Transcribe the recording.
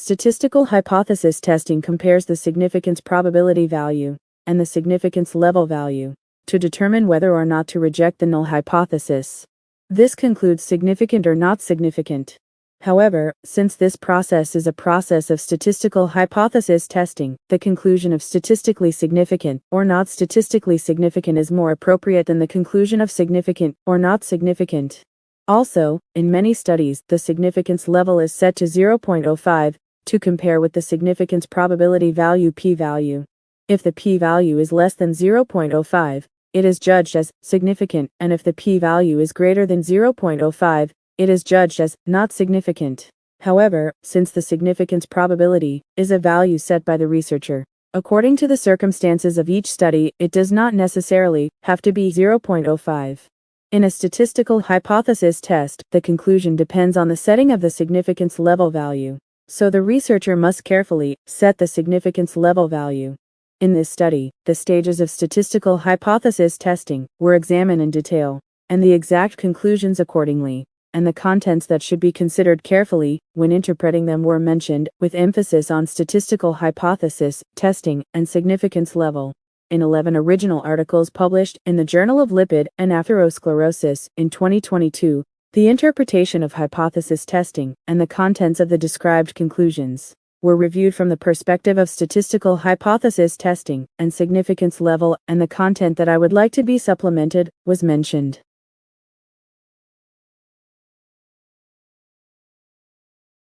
Statistical hypothesis testing compares the significance probability value and the significance level value to determine whether or not to reject the null hypothesis. This concludes significant or not significant. However, since this process is a process of statistical hypothesis testing, the conclusion of statistically significant or not statistically significant is more appropriate than the conclusion of significant or not significant. Also, in many studies, the significance level is set to 0.05 to compare with the significance probability value p-value. If the p-value is less than 0.05, it is judged as significant, and if the p-value is greater than 0.05, it is judged as not significant. However, since the significance probability is a value set by the researcher, according to the circumstances of each study, it does not necessarily have to be 0.05. In a statistical hypothesis test, the conclusion depends on the setting of the significance level value, so the researcher must carefully set the significance level value. In this study, the stages of statistical hypothesis testing were examined in detail, and the exact conclusions accordingly, and the contents that should be considered carefully when interpreting them were mentioned, with emphasis on statistical hypothesis testing and significance level. In 11 original articles published in the Journal of Lipid and Atherosclerosis in 2022, the interpretation of hypothesis testing and the contents of the described conclusions were reviewed from the perspective of statistical hypothesis testing and significance level, and the content that I would like to be supplemented was mentioned.